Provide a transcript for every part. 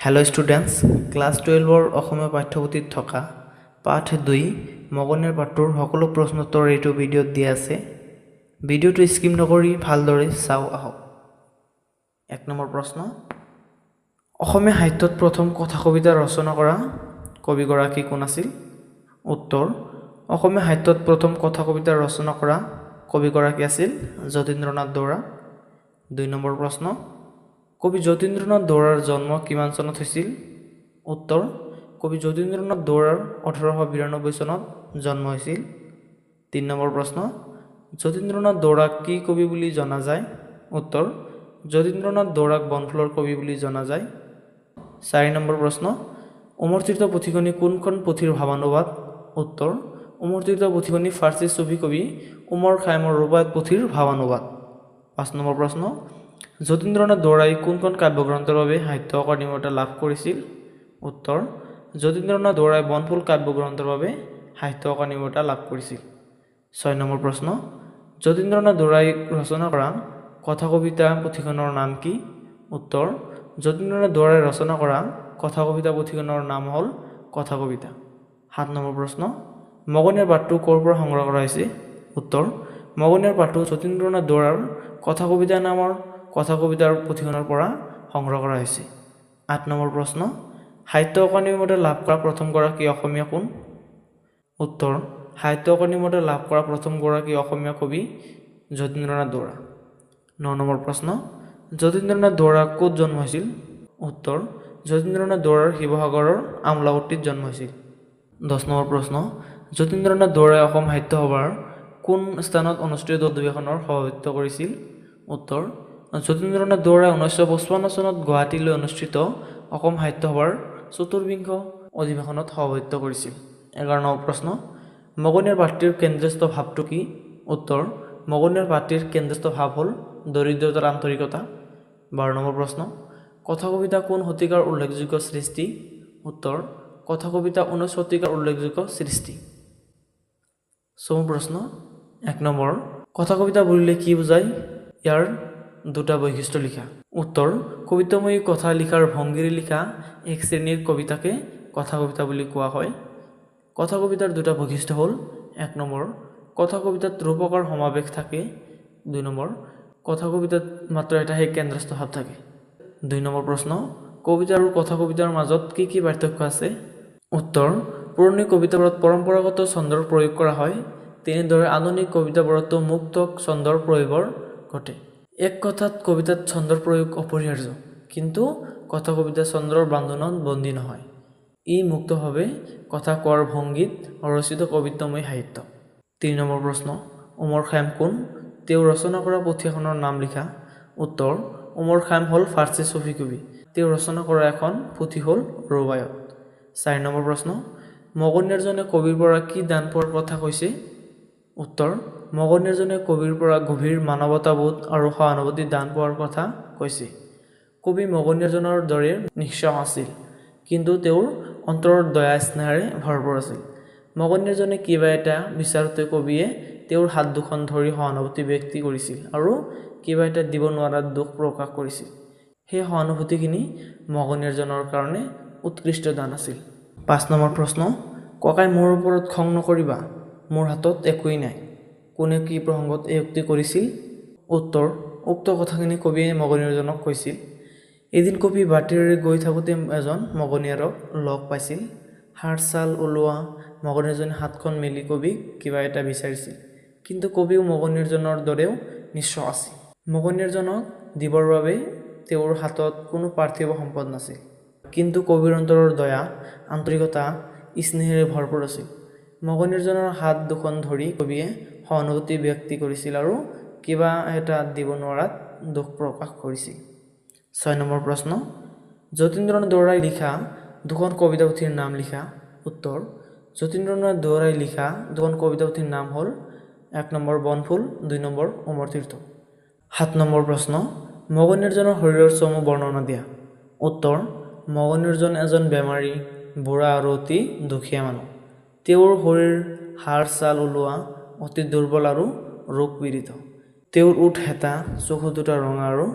Hello' students, class 12ৰ অসমীয়া পাঠ্যপুথিত থকা পাঠ 2 মগনিয়াৰ পাঠটোৰ সকলো প্ৰশ্নোত্তৰ এইটো ভিডিঅ'ত দিয়া আছে। ভিডিঅ'টো স্কিপ নকৰি ভালদৰে চাওঁ আহক। 1 নম্বৰ প্ৰশ্ন, অসমীয়া সাহিত্যত প্ৰথম কথা কবিতা ৰচনা কৰা কবিগৰাকী কোন আছিল? উত্তৰ, অসমীয়া সাহিত্যত প্ৰথম কথা কবিতা ৰচনা কৰা কবিগৰাকী আছিল যতীন্দ্ৰনাথ দুৱৰা। 2 নম্বৰ প্ৰশ্ন, কবি যতীন্দ্ৰনাথ দুৱৰাৰ জন্ম কিমান চনত হৈছিল? উত্তৰ, কবি যতীন্দ্ৰনাথ দুৱৰাৰ 1892 চনত জন্ম হৈছিল। 3 নম্বৰ প্ৰশ্ন, যতীন্দ্ৰনাথ দুৱৰাক কি কবি বুলি জনা যায়? উত্তৰ, যতীন্দ্ৰনাথ দুৱৰাক বনফুলৰ কবি বুলি জনা যায়। 4 নম্বৰ প্ৰশ্ন, উমৰ তীৰ্থ পুথিখনি কোনখন পুথিৰ ভাৱানুবাদ? উত্তৰ, উমৰ তীৰ্থ পুথিখনি ফাৰ্চী চুফী কবি উমৰ খায়ামৰ ৰুবায়ত পুথিৰ ভাৱানুবাদ। 5 নম্বৰ প্ৰশ্ন, যতীন্দ্ৰনাথ দুৱৰাই কোনখন কাব্যগ্ৰন্থৰ বাবে সাহিত্য অকাডেমী বঁটা লাভ কৰিছিল? উত্তৰ, যতীন্দ্ৰনাথ দুৱৰাই বনফুল কাব্যগ্ৰন্থৰ বাবে সাহিত্য অকাডেমী বঁটা লাভ কৰিছিল। 6 নম্বৰ প্ৰশ্ন, যতীন্দ্ৰনাথ দুৱৰাই ৰচনা কৰা কথা কবিতা পুথিখনৰ নাম কি? উত্তৰ, যতীন্দ্ৰনাথ দুৱৰাই ৰচনা কৰা কথা কবিতা পুথিখনৰ নাম হ'ল কথা কবিতা। 7 নম্বৰ প্ৰশ্ন, মগনিয়াৰ পাঠটো ক'ৰ পৰা সংগ্ৰহ কৰা হৈছে? উত্তৰ, মগনিয়াৰ পাঠটো যতীন্দ্ৰনাথ দুৱৰাৰ কথা কবিতা নামৰ কথা কবিতাৰ পুথিখনৰ পৰা সংগ্ৰহ কৰা হৈছে। 8 নম্বৰ প্ৰশ্ন, সাহিত্য অকাডেমী বঁটা লাভ কৰা প্ৰথমগৰাকী অসমীয়া কোন? উত্তৰ, সাহিত্য অকাডেমী বঁটা লাভ কৰা প্ৰথমগৰাকী অসমীয়া কবি যতীন্দ্ৰনাথ দুৱৰা। 9 নম্বৰ প্ৰশ্ন, যতীন্দ্ৰনাথ দুৱৰা ক'ত জন্ম হৈছিল? উত্তৰ, যতীন্দ্ৰনাথ দুৱৰাৰ শিৱসাগৰৰ আমোলাপট্টিত জন্ম হৈছিল। 10 নম্বৰ প্ৰশ্ন, যতীন্দ্ৰনাথ দুৱৰাই অসম সাহিত্য সভাৰ কোন স্থানত অনুষ্ঠিত অধিৱেশনৰ সভাপতিত্ব কৰিছিল? উত্তৰ, যতীন্দ্ৰনাথ দুৱৰাই 1955 চনত গুৱাহাটীলৈ অনুষ্ঠিত অসম সাহিত্য সভাৰ চতুৰ্বিংশ অধিৱেশনত সভাপতিত্ব কৰিছিল। 11 নম্বৰ প্ৰশ্ন, মগনিয়াৰ পাঠটিৰ কেন্দ্ৰস্থ ভাৱটো কি? উত্তৰ, মগনিয়াৰ পাঠটিৰ কেন্দ্ৰস্থ ভাৱ হ'ল দৰিদ্ৰতাৰ আন্তৰিকতা। 12 নম্বৰ প্ৰশ্ন, কথা কবিতা কোন শতিকাৰ উল্লেখযোগ্য সৃষ্টি? উত্তৰ, কথা কবিতা 19 শতিকাৰ উল্লেখযোগ্য সৃষ্টি। 14 প্ৰশ্ন, 1 নম্বৰ, কথা কবিতা বুলিলে কি বুজায়? ইয়াৰ দুটা বৈশিষ্ট্য লিখা। উত্তৰ, কবিতাময়ী কথা লিখাৰ ভংগীৰে লিখা এক শ্ৰেণীৰ কবিতাকে কথা কবিতা বুলি কোৱা হয়। কথা কবিতাৰ দুটা বৈশিষ্ট্য হ'ল 1 নম্বৰ, কথা কবিতাত ৰূপকৰ সমাৱেশ থাকে। 2 নম্বৰ, কথা কবিতাত মাত্ৰ এটাহে কেন্দ্ৰস্থ ভাৱ থাকে। 2 নম্বৰ প্ৰশ্ন, কবিতা আৰু কথা কবিতাৰ মাজত কি কি পাৰ্থক্য আছে? উত্তৰ, পুৰণি কবিতাবোৰত পৰম্পৰাগত ছন্দৰ প্ৰয়োগ কৰা হয়, তেনেদৰে আধুনিক কবিতাবোৰতো মুক্ত ছন্দৰ প্ৰয়োগৰ ঘটে। এক কথাত কবিতাত ছন্দৰ প্ৰয়োগ অপৰিহাৰ্য, কিন্তু কথা কবিতা ছন্দৰ বান্ধোনত বন্দী নহয়। ই মুক্তভাৱে কথা কোৱাৰ ভংগীত ৰচিত কবিতাময় সাহিত্য। 3 নম্বৰ প্ৰশ্ন, উমৰ খায়াম কোন? তেওঁ ৰচনা কৰা পুথি এখনৰ নাম লিখা। উত্তৰ, উমৰ খায়াম হ'ল ফাৰ্চী চুফী কবি। তেওঁ ৰচনা কৰা এখন পুথি হ'ল ৰুবায়ত। 4 নম্বৰ প্ৰশ্ন, মগনিয়াৰজনে কবিৰ পৰা কি দান পোৱাৰ কথা কৈছে? উত্তৰ, মগনিয়াৰজনে কবিৰ পৰা গভীৰ মানৱতাবোধ আৰু সহানুভূতি দান পোৱাৰ কথা কৈছে। কবি মগনিয়াৰজনৰ দৰে নিঃস্বাৰ্থ আছিল, কিন্তু তেওঁৰ অন্তৰত দয়া স্নেহেৰে ভৰপূৰ আছিল। মগনিয়াৰজনে কিবা এটা বিচাৰোতে কবিয়ে তেওঁৰ হাত দুখন ধৰি সহানুভূতি ব্যক্ত কৰিছিল আৰু কিবা এটা দিব নোৱাৰাত দুখ প্ৰকাশ কৰিছিল। সেই সহানুভূতিখিনি মগনিয়াৰজনৰ কাৰণে উৎকৃষ্ট দান আছিল। 5 নম্বৰ প্ৰশ্ন, ককাই মোৰ ওপৰত খং নকৰিবা, মোৰ হাতত একোৱেই নাই। কোনে কি প্ৰসংগত এই উক্তি কৰিছিল? উত্তৰ, উক্ত কথাখিনি কবিয়ে মগনিয়াৰজনক কৈছিল। এদিন কবি বাটেৰে গৈ থাকোঁতে এজন মগনিয়াৰক লগ পাইছিল। হাড় ছাল ওলোৱা মগনিয়াৰজনে হাতখন মেলি কবিক কিবা এটা বিচাৰিছিল, কিন্তু কবিও মগনিয়াৰজনৰ দৰেও নিঃস্ব আছিল। মগনিয়াৰজনক দিবৰ বাবে তেওঁৰ হাতত কোনো পাৰ্থিৱ সম্পদ নাছিল, কিন্তু কবিৰ অন্তৰৰ দয়া, আন্তৰিকতা, স্নেহেৰে ভৰপূৰ আছিল। মগনিয়াৰজনৰ হাত দুখন ধৰি কবিয়ে সহানুভূতি ব্যক্ত কৰিছিল আৰু কিবা এটা দিব নোৱাৰাত দুখ প্ৰকাশ কৰিছিল। 6 নম্বৰ প্ৰশ্ন, যতীন্দ্ৰনাথ দুৱৰাই লিখা দুখন কবিতা পুথিৰ নাম লিখা। উত্তৰ, যতীন্দ্ৰনাথ দুৱৰাই লিখা দুখন কবিতা পুথিৰ নাম হ'ল 1 নম্বৰ বনফুল, 2 নম্বৰ উমৰ তীৰ্থ। 7 নম্বৰ প্ৰশ্ন, মগনিয়াৰজনৰ শৰীৰৰ চমু বৰ্ণনা দিয়া। উত্তৰ, মগনিয়াৰজন এজন বেমাৰী, বুঢ়া আৰু অতি দুখীয়া মানুহ। তেওঁৰ শৰীৰ হাড় ছাল ওলোৱা, অতি দুৰ্বল আৰু ৰোগ পীড়িত। তেওঁৰ ওঠ হেতা, চকু দুটা ৰঙা আৰু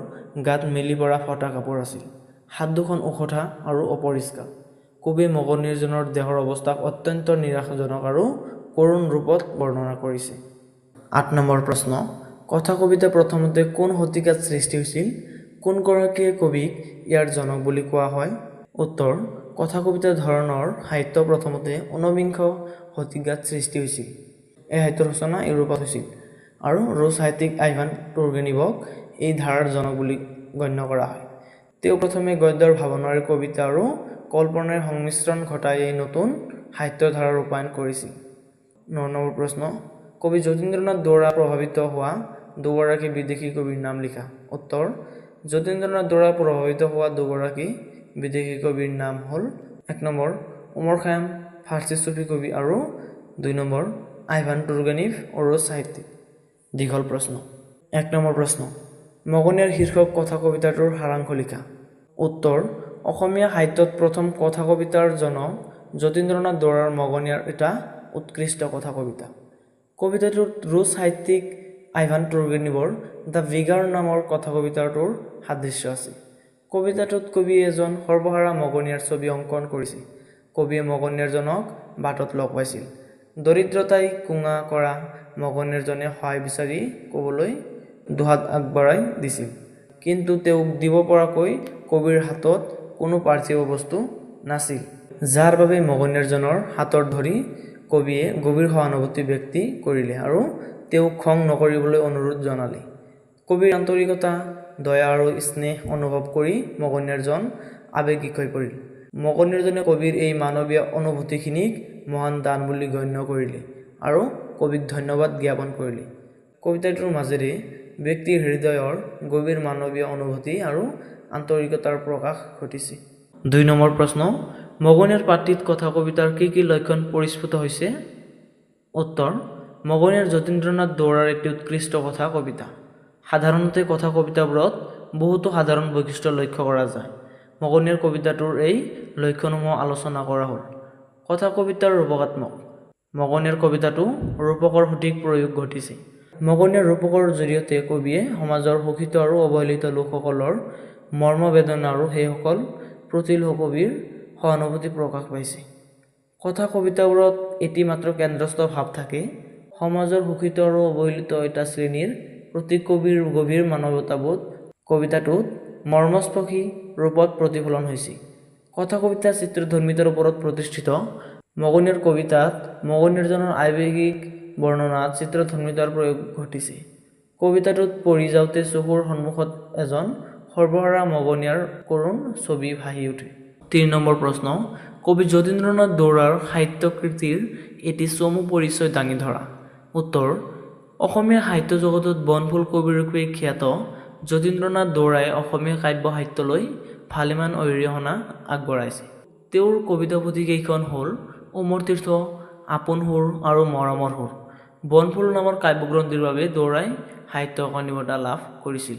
গাত মেলি পৰা ফটা কাপোৰ আছিল। হাত দুখন উখঠা আৰু অপৰিষ্কাৰ। কবিয়ে মগনিৰজনৰ দেহৰ অৱস্থাক অত্যন্ত নিৰাশাজনক আৰু কৰুণ ৰূপত বৰ্ণনা কৰিছে। 8 নম্বৰ প্ৰশ্ন, কথা কবিতা প্ৰথমতে কোন শতিকাত সৃষ্টি হৈছিল? কোনগৰাকীয়ে কবিক ইয়াৰ জনক বুলি কোৱা হয়? উত্তৰ, কথা কবিতাৰ ধৰণৰ সাহিত্য প্ৰথমতে ঊনবিংশ শতিকাত সৃষ্টি হৈছিল। এই সাহিত্যৰ ৰচনা ইউৰোপত হৈছিল আৰু ৰুছ সাহিত্যিক আইভান তুৰ্গেনিভক এই ধাৰাৰ জনক বুলি গণ্য কৰা হয়। তেওঁ প্ৰথমে গদ্যৰ ভাৱনাৰে কবিতা আৰু কল্পনাৰ সংমিশ্ৰণ ঘটাই এই নতুন সাহিত্যৰ ধাৰা ৰূপায়ণ কৰিছিল। 9 নম্বৰ প্ৰশ্ন, কবি যতীন্দ্ৰনাথ দুৱৰা প্ৰভাৱিত হোৱা দুগৰাকী বিদেশী কবিৰ নাম লিখা। উত্তৰ, যতীন্দ্ৰনাথ দুৱৰা প্ৰভাৱিত হোৱা দুগৰাকী বিদেশী কবিৰ নাম হ'ল 1 নম্বৰ ওমৰ খায়াম ফাৰ্চী চুফী কবি আৰু 2 নম্বৰ আইভান তুৰ্গেনিভ ৰুছ সাহিত্যিক। দীঘল প্ৰশ্ন। 1 নম্বৰ প্ৰশ্ন, মগনিয়াৰ শীৰ্ষক কথা কবিতাটোৰ সাৰাংশ লিখা। উত্তৰ, অসমীয়া সাহিত্যত প্ৰথম কথা কবিতাৰ জনক যতীন্দ্ৰনাথ দুৱৰাৰ মগনিয়াৰ এটা উৎকৃষ্ট কথা কবিতা। কবিতাটোত ৰুছ সাহিত্যিক আইভান তুৰ্গেনিভৰ দ্য ভিগাৰ নামৰ কথা কবিতাটোৰ সাদৃশ্য আছে। কবিতাটোত কবিয়ে এজন সৰ্বহাৰা মগনিয়াৰ ছবি অংকন কৰিছে। কবিয়ে মগনিয়াৰজনক বাটত লগ পাইছিল। দৰিদ্ৰতাই কোঙা কৰা মগনিয়াৰজনে সহায় বিচাৰি ক'বলৈ দুহাত আগবঢ়াই দিছিল, কিন্তু তেওঁক দিব পৰাকৈ কবিৰ হাতত কোনো পাৰ্থিব বস্তু নাছিল, যাৰ বাবে মগনিয়াৰজনৰ হাতৰ ধৰি কবিয়ে গভীৰ সহানুভূতি ব্যক্ত কৰিলে আৰু তেওঁক খং নকৰিবলৈ অনুৰোধ জনালে। কবিৰ আন্তৰিকতা, দয়া আৰু স্নেহ অনুভৱ কৰি মগনিয়াৰজন আৱেগিক হৈ পৰিল। মগনিয়াৰজনে কবিৰ এই মানৱীয় অনুভূতিখিনিক মহান দান বুলি গণ্য কৰিলে আৰু কবিক ধন্যবাদ জ্ঞাপন কৰিলে। কবিতাটোৰ মাজেৰে ব্যক্তিৰ হৃদয়ৰ গভীৰ মানৱীয় অনুভূতি আৰু আন্তৰিকতাৰ প্ৰকাশ ঘটিছে। 2 নম্বৰ প্ৰশ্ন, মগনিয়াৰ পাঠটিত কথা কবিতাৰ কি কি লক্ষণ পৰিস্ফুট হৈছে? উত্তৰ, মগনিয়াৰ যতীন্দ্ৰনাথ দুৱৰাৰ এটি উৎকৃষ্ট কথা কবিতা। সাধাৰণতে কথা কবিতাবোৰত বহুতো সাধাৰণ বৈশিষ্ট্য লক্ষ্য কৰা যায়। মগনিয়াৰ কবিতাটোৰ এই লক্ষণসমূহ আলোচনা কৰা হ'ল। কথা কবিতাৰ ৰূপকাত্মক। মগনিয়াৰ কবিতাটো ৰূপকৰ সঠিক প্ৰয়োগ ঘটিছে। মগনিয়াৰ ৰূপকৰ জৰিয়তে কবিয়ে সমাজৰ শোষিত আৰু অৱহেলিত লোকসকলৰ মৰ্মবেদনা আৰু সেইসকল প্ৰতি কবিৰ সহানুভূতি প্ৰকাশ পাইছে। কথা কবিতাবোৰত এটি মাত্ৰ কেন্দ্ৰস্থ ভাৱ থাকে। সমাজৰ শোষিত আৰু অৱহেলিত এটা শ্ৰেণীৰ প্ৰতি কবিৰ গভীৰ মানৱতাবোধ কবিতাটোত মৰ্মস্পৰ্শী ৰূপত প্ৰতিফলন হৈছে। কথা কবিতা চিত্ৰধৰ্মিতাৰ ওপৰত প্ৰতিষ্ঠিত। মগনিয়াৰ কবিতাত মগনিয়াৰজনৰ আৱেগিক বৰ্ণনাত চিত্ৰধৰ্মিতাৰ প্ৰয়োগ ঘটিছে। কবিতাটোত পঢ়ি যাওঁতে চকুৰ সন্মুখত এজন সৰ্বহাৰা মগনিয়াৰ কৰুণ ছবি ভাহি উঠে। 3 নম্বৰ প্ৰশ্ন, কবি যতীন্দ্ৰনাথ দুৱৰাৰ সাহিত্য কৃতিৰ এটি চমু পৰিচয় দাঙি ধৰা। উত্তৰ, অসমীয়া সাহিত্য জগতত বনফুল কবিৰূপে খ্যাত যতীন্দ্ৰনাথ দুৱৰাই অসমীয়া কাব্য সাহিত্যলৈ ভালেমান অৰিহণা আগবঢ়াইছে। তেওঁৰ কবিতা পুথি কেইখন হ'ল উমৰ তীৰ্থ, আপোন সুৰ আৰু মৰমৰ সুৰ। বনফুল নামৰ কাব্যগ্ৰন্থিৰ বাবে দুৱৰাই সাহিত্য অকাডেমী বঁটা লাভ কৰিছিল।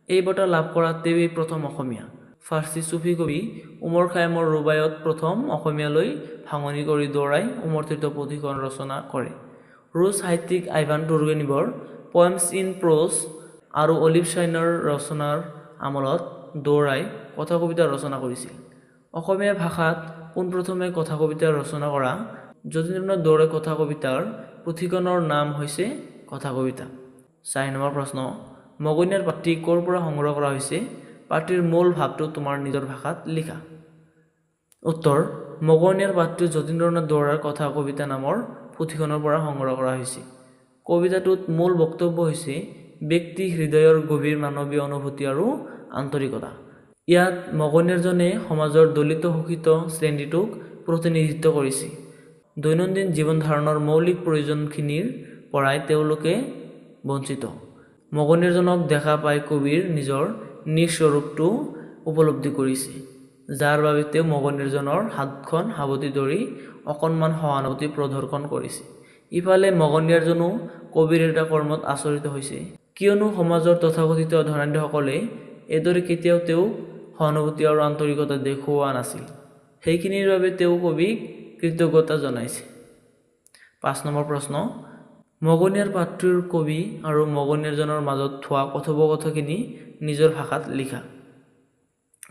এই বঁটা লাভ কৰা তেওঁৱেই প্ৰথম অসমীয়া। ফাৰ্চী চুফী কবি ওমৰ খায়ামৰ ৰুবায়ত প্ৰথম অসমীয়ালৈ ভাঙনি কৰি দুৱৰাই উমৰ তীৰ্থ পুথিখন ৰচনা কৰে। ৰুছ সাহিত্যিক আইভান তুৰ্গেনিভৰ পয়েমছ ইন প্ৰ'জ আৰু অলিভ শ্বাইনৰ ৰচনাৰ আমলত দুৱৰাই কথা কবিতা ৰচনা কৰিছিল। অসমীয়া ভাষাত পোনপ্ৰথমে কথা কবিতা ৰচনা কৰা যতীন্দ্ৰনাথ দুৱৰাই কথা কবিতাৰ পুথিখনৰ নাম হৈছে কথা কবিতা। 4 নম্বৰ প্ৰশ্ন, মগনিয়াৰ পাঠটি ক'ৰ পৰা সংগ্ৰহ কৰা হৈছে? পাঠটিৰ মূল ভাৱটো তোমাৰ নিজৰ ভাষাত লিখা। উত্তৰ, মগনিয়াৰ পাঠটো যতীন্দ্ৰনাথ দুৱৰাৰ কথা কবিতা নামৰ পুথিখনৰ পৰা সংগ্ৰহ কৰা হৈছে। কবিতাটোত মূল বক্তব্য হৈছে ব্যক্তি হৃদয়ৰ গভীৰ মানৱীয় অনুভূতি আৰু আন্তৰিকতা। ইয়াত মগনিয়াৰজনে সমাজৰ দলিত শোষিত শ্ৰেণীটোক প্ৰতিনিধিত্ব কৰিছে। দৈনন্দিন জীৱন ধাৰণৰ মৌলিক প্ৰয়োজনখিনিৰ পৰাই তেওঁলোকে বঞ্চিত। মগনিয়াৰজনক দেখা পাই কবিৰ নিজৰ নিজ স্বৰূপটো উপলব্ধি কৰিছে, যাৰ বাবে তেওঁ মগনিয়াৰজনৰ হাতখন সাৱটি ধৰি অকণমান সহানুভূতি প্ৰদৰ্শন কৰিছে। ইফালে মগনিয়াৰজনো কবিৰ এটা কৰ্মত আচৰিত হৈছে, কিয়নো সমাজৰ তথাকথিত ধনাঢ্যসকলে এইদৰে কেতিয়াও তেওঁক সহানুভূতি আৰু আন্তৰিকতা দেখুওৱা নাছিল। সেইখিনিৰ বাবে তেওঁ কবিক কৃতজ্ঞতা জনাইছে। 5 নম্বৰ প্ৰশ্ন, মগনিয়াৰ পাঠটোৰ কবি আৰু মগনিয়াৰজনৰ মাজত হোৱা কথোপকথনখিনি নিজৰ ভাষাত লিখা।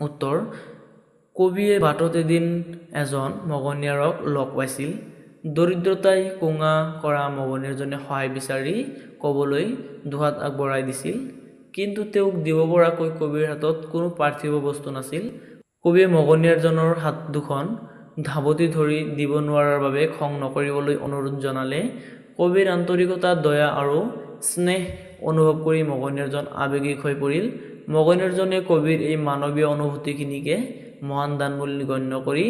উত্তৰ কবিয়ে বাটত এদিন এজন মগনীয়াৰক লগ পাইছিল। দৰিদ্ৰতাই কোঙা কৰা মগনীয়াজনে সহায় বিচাৰি ক'বলৈ দুহাত আগবঢ়াই দিছিল, কিন্তু তেওঁক দিব পৰাকৈ কবিৰ হাতত কোনো পাৰ্থিৱ বস্তু নাছিল। কবিয়ে মগনীয়াজনৰ হাত দুখন ধাবতি ধৰি দিব নোৱাৰাৰ বাবে খং নকৰিবলৈ অনুৰোধ জনালে। কবিৰ আন্তৰিকতা, দয়া আৰু স্নেহ অনুভৱ কৰি মগনীয়াজন আৱেগিক হৈ পৰিল। মগনীয়াজনে কবিৰ এই মানৱীয় অনুভূতিখিনিকে মহান দান বুলি গণ্য কৰি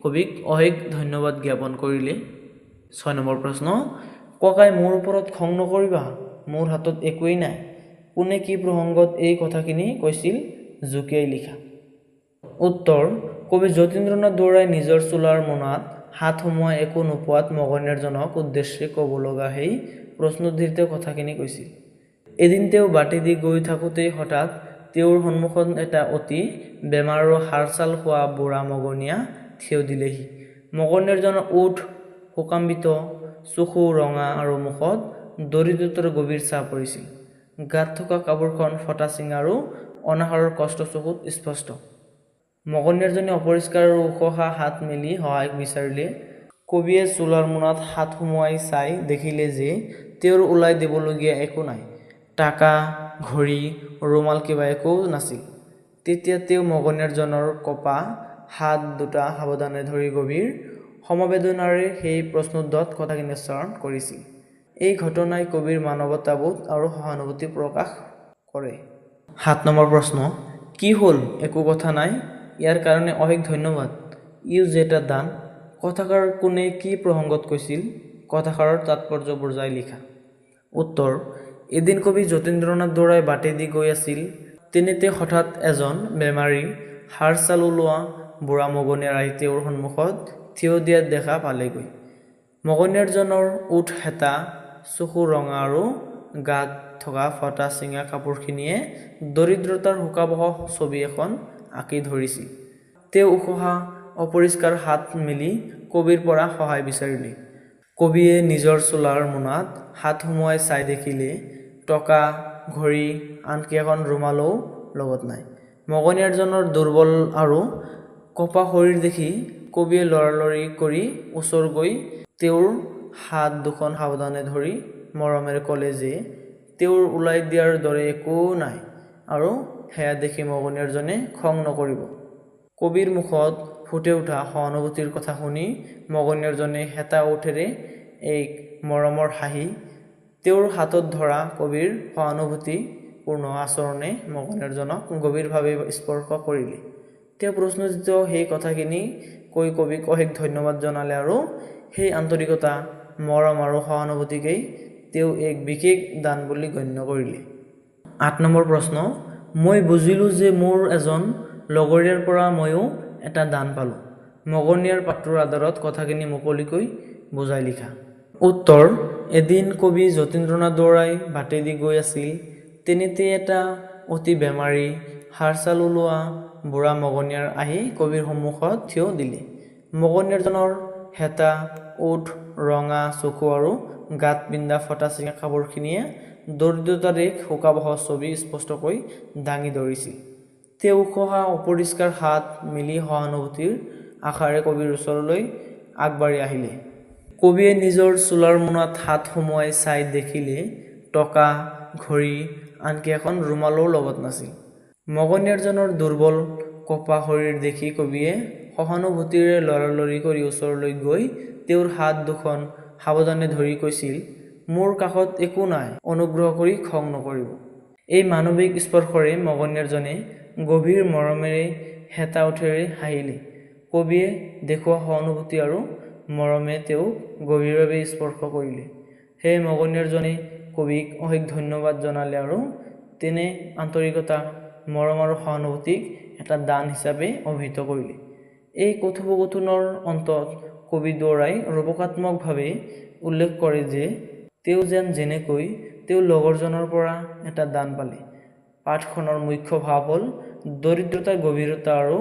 কবিক অশেষ ধন্যবাদ জ্ঞাপন কৰিলে। 6 নম্বৰ প্ৰশ্ন, ককাই মোৰ ওপৰত খং নকৰিবা, মোৰ হাতত একোৱেই নাই। কোনে কি প্ৰসংগত এই কথাখিনি কৈছিল? জুকিয়াই লিখা। উত্তৰ কবি যতীন্দ্ৰনাথ দুৱৰাই নিজৰ চোলাৰ মোনাত হাত সোমোৱাই একো নোপোৱাত মগনীয়াজনক উদ্দেশ্যে ক'ব লগা সেই প্ৰশ্নোদ্ধৃত কথাখিনি কৈছিল। এদিন তেওঁ বাটে দি গৈ থাকোঁতেই হঠাৎ তেওঁৰ সন্মুখত এটা অতি বেমাৰ আৰু হাড়-ছাল খোৱা বুঢ়া মগনীয়া থিয় দিলেহি। মগনীয়াজনৰ ওঠ শোকান্বিত, চকু ৰঙা আৰু মুখত দৰিদ্ৰতাৰ গভীৰ ছাপ পৰিছিল। গাত থকা কাপোৰখন ফটা-চিঙা আৰু অনাহাৰৰ কষ্ট চকুত স্পষ্ট। মগনীয়াজনে অপৰিষ্কাৰ আৰু উখহা হাত মেলি সহায় বিচাৰিলে। কবিয়ে চোলাৰ মোনাত হাত সুমুৱাই চাই দেখিলে যে তেওঁৰ ওলাই দিবলগীয়া একো নাই। টাকা, ঘড়ী, ৰুমাল কিবা একো নাছিল। তেতিয়া তেওঁ মগনীয়াজনৰ কঁপা হাত দুটা সাৱধানে ধৰি গভীৰ সমবেদনাৰে সেই প্ৰশ্নোদ্ধত কথাখিনি উচ্চাৰণ কৰিছিল। এই ঘটনাই কবিৰ মানৱতাবোধ আৰু সহানুভূতি প্ৰকাশ কৰে। 7 নম্বৰ প্ৰশ্ন, কি হ'ল? একো কথা নাই, ইয়াৰ কাৰণে অশেষ ধন্যবাদ। ইও যে এটা দান। কথাষাৰ কোনে কি প্ৰসংগত কৈছিল? কথাষাৰৰ তাৎপৰ্য বুজাই লিখা। উত্তৰ এদিন কবি যতীন্দ্ৰনাথ দুৱৰাই বাটেদি গৈ আছিল। তেনেতে হঠাৎ এজন বেমাৰী, হাড়-ছাল ওলোৱা বুঢ়া মগনীয়াৰ আহি তেওঁৰ সন্মুখত থিয় দিয়াত দেখা পালেগৈ। মগনীয়াজনৰ ওঠ হেতা, চকু ৰঙা আৰু গাত থকা ফটা-চিঙা কাপোৰখিনিয়ে দৰিদ্ৰতাৰ শোকাবহ ছবি এখন আঁকি ধৰিছিল। তেওঁ উখহা অপৰিষ্কাৰ হাত মেলি কবিৰ পৰা সহায় বিচাৰিলে। কবিয়ে নিজৰ চোলাৰ মোনাত হাত সুমুৱাই চাই দেখিলে টকা, ঘড়ী, আনকি এখন ৰুমালো লগত নাই। মগনীয়াজনৰ দুৰ্বল আৰু কঁপা শৰীৰ দেখি কবিয়ে লৰালৰি কৰি ওচৰ গৈ তেওঁৰ হাত দুখন সাৱধানে ধৰি মৰমেৰে ক'লে যে তেওঁৰ ওলাই দিয়াৰ দৰে একো নাই আৰু সেয়া দেখি মগনীয়াজনে খং নকৰিব। কবিৰ মুখত ফুটে উঠা সহানুভূতিৰ কথা শুনি মগনীয়াজনে হেতা ওঠেৰে এক মৰমৰ হাঁহি, তেওঁৰ হাতত ধৰা কবিৰ সহানুভূতিপূৰ্ণ আচৰণে মগনীয়াজনক গভীৰভাৱে স্পৰ্শ কৰিলে। তেওঁ প্ৰশ্নোদ্ধৃত সেই কথাখিনি কৈ কবিক অশেষ ধন্যবাদ জনালে আৰু সেই আন্তৰিকতা, মৰম আৰু সহানুভূতিকেই তেওঁ এক বিশেষ দান বুলি গণ্য কৰিলে। 8 নম্বৰ প্ৰশ্ন, মই বুজিলোঁ যে মোৰ এজন লগৰীয়াৰ পৰা ময়ো এটা দান পালোঁ। মগনীয়াৰ পাত্ৰৰ আধাৰত কথাখিনি মুকলিকৈ বুজাই লিখা। উত্তৰ এদিন কবি যতীন্দ্ৰনাথ দুৱৰাই বাটেদি গৈ আছিল। তেনেতে এটা অতি বেমাৰী, হাড়-ছাল ওলোৱা বুঢ়া মগনীয়াৰ আহি কবিৰ সন্মুখত থিয় দিলে। মগনীয়াজনৰ হেতা, ওঠ, ৰঙা চকু আৰু গাত পিন্ধা ফটা-চিঙা কাপোৰখিনিয়ে দৰিদ্ৰতাৰ এক শোকাবহ ছবি স্পষ্টকৈ দাঙি ধৰিছিল। তেওঁ উখহা অপৰিষ্কাৰ হাত মেলি সহানুভূতিৰ আশাৰে কবিৰ ওচৰলৈ আগবাঢ়ি আহিলে। কবিয়ে নিজৰ চোলাৰ মোনাত হাত সুমুৱাই চাই দেখিলে টকা, ঘড়ী, আনকি এখন ৰুমালো লগত নাছিল। মগনীয়াজনৰ দুৰ্বল কঁপা শৰীৰ দেখি কবিয়ে সহানুভূতিৰে লৰালৰি কৰি ওচৰলৈ গৈ তেওঁৰ হাত দুখন সাৱধানে ধৰি কৈছিল, মোৰ কাষত একো নাই, অনুগ্ৰহ কৰি খং নকৰিব। এই মানৱিক স্পৰ্শৰে মগনীয়াজনে গভীৰ মৰমেৰে হেতা ওঠেৰে হাঁহিলে। কবিয়ে দেখুওৱা সহানুভূতি আৰু মৰমে তেওঁক গভীৰভাৱে স্পৰ্শ কৰিলে। সেয়ে মগনীয়াজনে কবিক অশেষ ধন্যবাদ জনালে আৰু তেনে আন্তৰিকতা, মৰম আৰু সহানুভূতিক এটা দান হিচাপে অভিহিত কৰিলে। এই কথোপকথনৰ অন্তত কবি দুৱৰাই ৰূপকাত্মকভাৱে উল্লেখ কৰে যে তেওঁ যেনেকৈ তেওঁৰ লগৰজনৰ পৰা এটা দান পালে। পাঠখনৰ মুখ্য ভাৱ হ'ল দৰিদ্ৰতাৰ গভীৰতা আৰু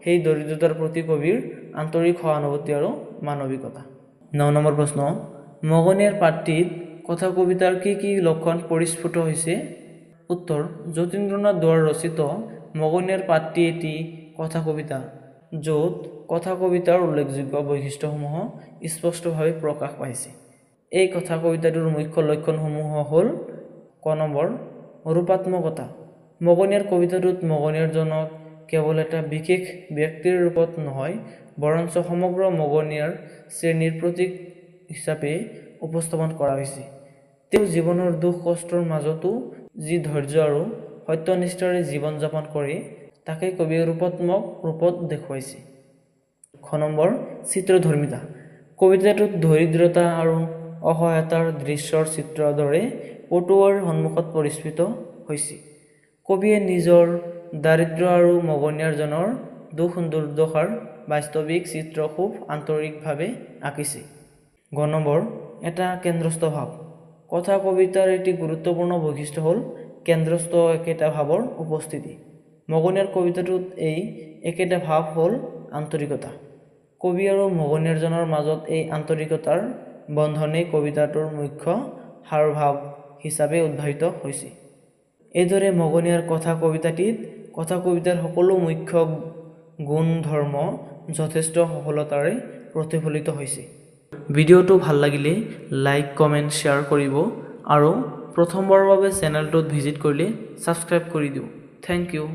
সেই দৰিদ্ৰতাৰ প্ৰতি কবিৰ আন্তৰিক সহানুভূতি আৰু মানৱিকতা। 9 নম্বৰ প্ৰশ্ন, মগনীয়াৰ পাত্ৰীত কথা কবিতাৰ কি কি লক্ষণ পৰিস্ফুট হৈছে? উত্তৰ যতীন্দ্ৰনাথ দুৱৰা ৰচিত মগনীয়াৰ পাত্ৰী এটি কথা কবিতা, য'ত কথা কবিতাৰ উল্লেখযোগ্য বৈশিষ্ট্যসমূহ স্পষ্টভাৱে প্ৰকাশ পাইছে। এই কথা কবিতাটোৰ মুখ্য লক্ষণসমূহ হ'ল ক নম্বৰ ৰূপাত্মকতা। মগনিয়াৰ কবিতাটোত মগনিয়াৰজনক কেৱল এটা বিশেষ ব্যক্তিৰ ৰূপত নহয়, বৰঞ্চ সমগ্ৰ মগনিয়াৰ শ্ৰেণীৰ প্ৰতীক হিচাপে উপস্থাপন কৰা হৈছে। তেওঁ জীৱনৰ দুখ কষ্টৰ মাজতো যি ধৈৰ্য আৰু সত্যনিষ্ঠাৰে জীৱন যাপন কৰে, তাকে কবিয়ে ৰূপাত্মক ৰূপত দেখুৱাইছে। খ নম্বৰ চিত্ৰধৰ্মিতা। কবিতাটোত দৰিদ্ৰতা আৰু অসহায়তাৰ দৃশ্যৰ চিত্ৰৰ দৰে পটুৱাৰ সন্মুখত পৰিস্ফুট হৈছে। কবিয়ে নিজৰ দাৰিদ্ৰ্য আৰু মগনিয়াৰজনৰ দুখ দুৰ্দশাৰ বাস্তৱিক চিত্ৰ খুব আন্তৰিকভাৱে আঁকিছে। গ নম্বৰ এটা কেন্দ্ৰস্থ ভাৱ। কথা কবিতাৰ এটি গুৰুত্বপূৰ্ণ বৈশিষ্ট্য হ'ল কেন্দ্ৰস্থ একেটা ভাৱৰ উপস্থিতি। মগনিয়াৰ কবিতাটোত এই একেটা ভাৱ হ'ল আন্তৰিকতা। কবি আৰু মগনিয়াৰজনৰ মাজত এই আন্তৰিকতাৰ বন্ধনেই কবিতাটোৰ মুখ্য হাৱভাৱ হিচাপে উদ্ভাৱিত হৈছে। এইদৰে মগনিয়াৰ কথা কবিতাটিত কথা কবিতাৰ সকলো মুখ্য গুণধৰ্ম যথেষ্ট সফলতাৰে প্ৰতিফলিত হৈছে। ভিডিঅ'টো ভাল লাগিলে লাইক, কমেণ্ট, শ্বেয়াৰ কৰিব আৰু প্ৰথমবাৰৰ বাবে চেনেলটোত ভিজিট কৰিলে ছাবস্ক্ৰাইব কৰি দিওঁ। Thank U.